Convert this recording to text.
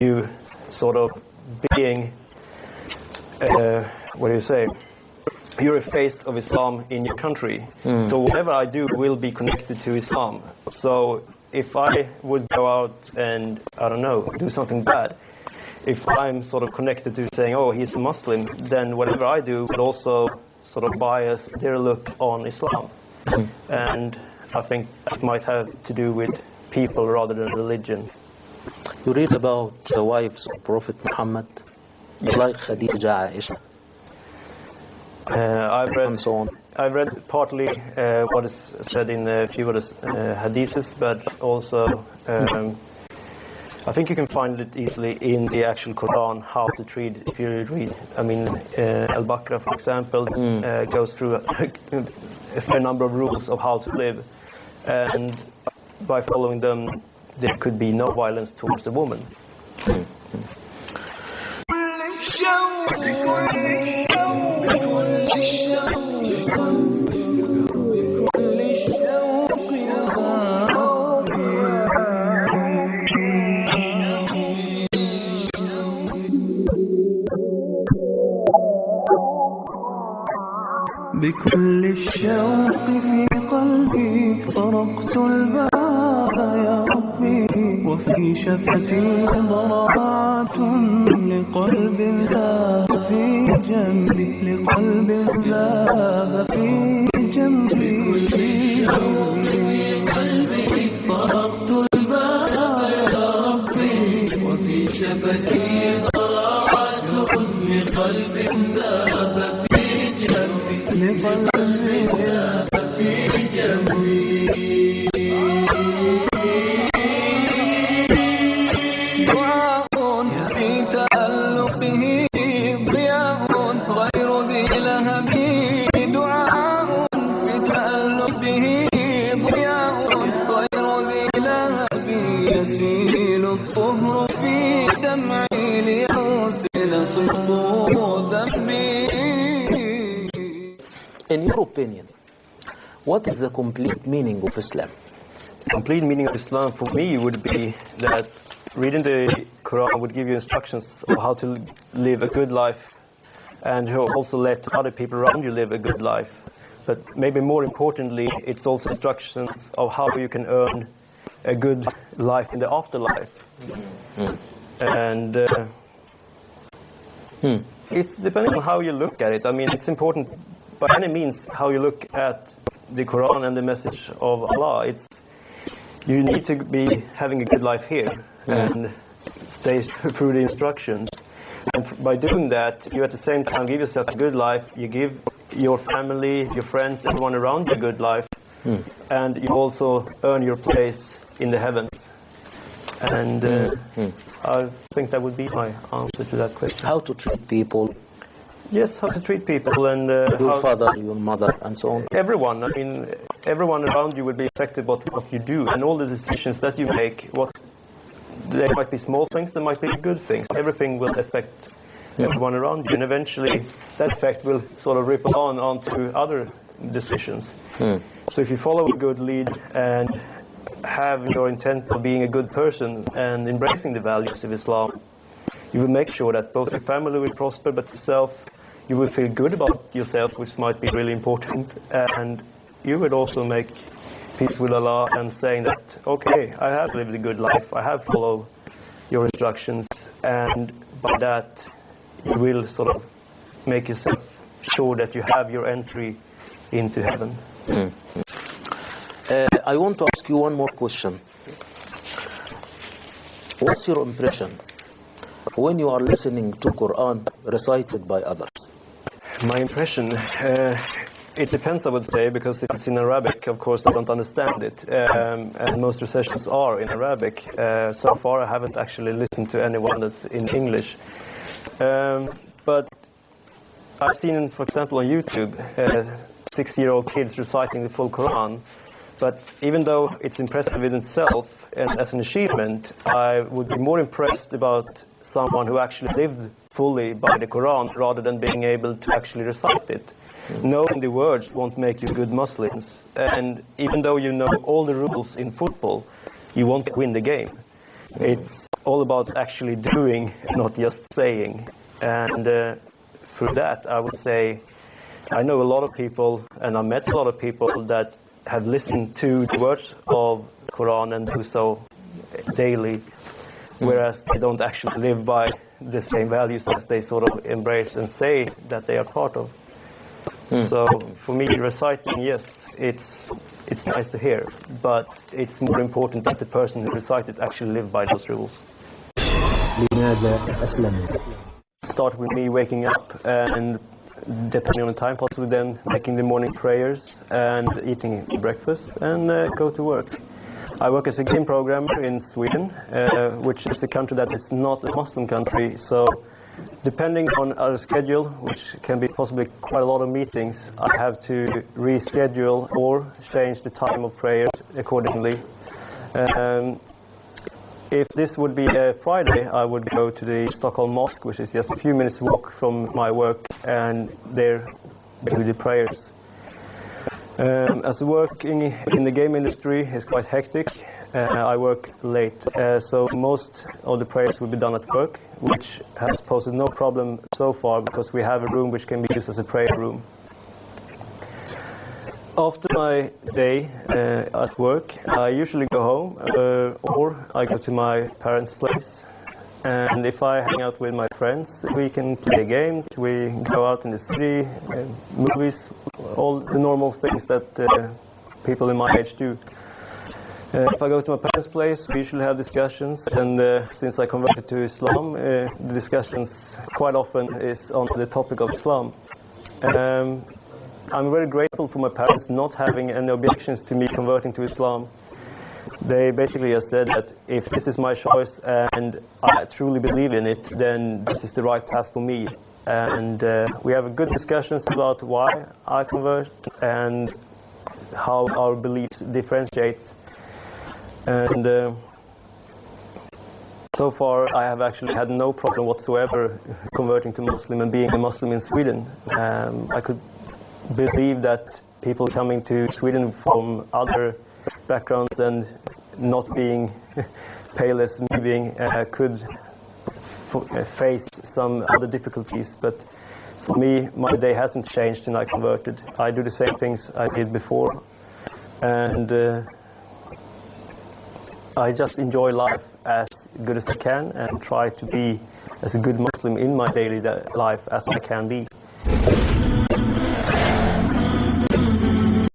you sort of being, what do you say? You're a face of Islam in your country. So whatever I do will be connected to Islam. So if I would go out and, I don't know, do something bad, if I'm sort of connected to saying, oh, he's a Muslim, then whatever I do will also sort of bias their look on Islam. And I think it might have to do with people rather than religion. You read about the wives of Prophet Muhammad, like Khadija, Aisha, and so on. I've read partly what is said in a few of the hadiths, but also I think you can find it easily in the actual Quran how to treat. If you read, I mean, Al-Baqarah, for example, goes through a fair number of rules of how to live, and by following them, there could be no violence towards a woman. بكل الشوق في قلبي طرقت الباب يا ربي وفي شفتي ضراعات لقلب ذاب في جنبي لقلب ذاب في جنبي بكل الشوق في قلبي طرقت الباب يا ربي وفي شفتي ضراعات لقلب ذاب في جنبي لقلبي ذاب في جنبي دعاء في تألقه ضياء غير ذي لهب دعاء في تألقه ضياء غير ذي لهب يسيل الطهر في دمعي ليغسل سطور ذنبي. In your opinion, what is the complete meaning of Islam? The complete meaning of Islam for me would be that reading the Quran would give you instructions of how to live a good life and also let other people around you live a good life. But maybe more importantly, it's also instructions of how you can earn a good life in the afterlife. And it's depending on how you look at it. I mean, it's important by any means how you look at the Quran and the message of Allah. You need to be having a good life here and stay through the instructions. And by doing that, you at the same time give yourself a good life, you give your family, your friends, everyone around you a good life, and you also earn your place in the heavens. And I think that would be my answer to that question. How to treat people? Yes, how to treat people and your father, your mother, and so on. Everyone. I mean, everyone around you will be affected by what you do, and all the decisions that you make. There might be small things, there might be good things. Everything will affect everyone around you, and eventually that effect will sort of ripple onto other decisions. So if you follow a good lead and have your intent of being a good person and embracing the values of Islam, you will make sure that both your family will prosper, but yourself, you will feel good about yourself, which might be really important, and you would also make peace with Allah and saying that, okay, I have lived a good life, I have followed your instructions, and by that you will sort of make yourself sure that you have your entry into heaven. I want to ask you one more question. What's your impression when you are listening to Quran recited by others? My impression, it depends, I would say, because if it's in Arabic, of course, I don't understand it, and most recitations are in Arabic. So far, I haven't actually listened to anyone that's in English. But I've seen, for example, on YouTube, 6-year-old kids reciting the full Quran. But even though it's impressive in itself and as an achievement, I would be more impressed about someone who actually lived fully by the Quran rather than being able to actually recite it. Knowing the words won't make you good Muslims. And even though you know all the rules in football, you won't win the game. It's all about actually doing, not just saying. And through that, I would say I know a lot of people, and I met a lot of people that have listened to the words of Quran and do so daily, whereas they don't actually live by the same values as they sort of embrace and say that they are part of. So for me, reciting, yes, it's nice to hear, but it's more important that the person who recited actually live by those rules. لماذا أسلموا؟ Start with me waking up and, depending on the time, possibly then making the morning prayers and eating breakfast and go to work. I work as a game programmer in Sweden, which is a country that is not a Muslim country. So depending on our schedule, which can be possibly quite a lot of meetings, I have to reschedule or change the time of prayers accordingly. If this would be a Friday, I would go to the Stockholm Mosque, which is just a few minutes walk from my work, and there do the prayers. As working in the game industry is quite hectic, I work late, so most of the prayers will be done at work, which has posed no problem so far because we have a room which can be used as a prayer room. After my day at work, I usually go home or I go to my parents' place. And if I hang out with my friends, we can play games, we go out in the city, movies, all the normal things that people in my age do. If I go to my parents' place, we usually have discussions, and since I converted to Islam, the discussions quite often is on the topic of Islam. I'm very grateful for my parents not having any objections to me converting to Islam. They basically just said that if this is my choice and I truly believe in it, then this is the right path for me. And we have good discussions about why I convert and how our beliefs differentiate. And so far I have actually had no problem whatsoever converting to Muslim and being a Muslim in Sweden. I could believe that people coming to Sweden from other backgrounds and not being pale as me being could face some other difficulties, but for me, my day hasn't changed and I converted. I do the same things I did before, and I just enjoy life as good as I can and try to be as a good Muslim in my daily life as I can be.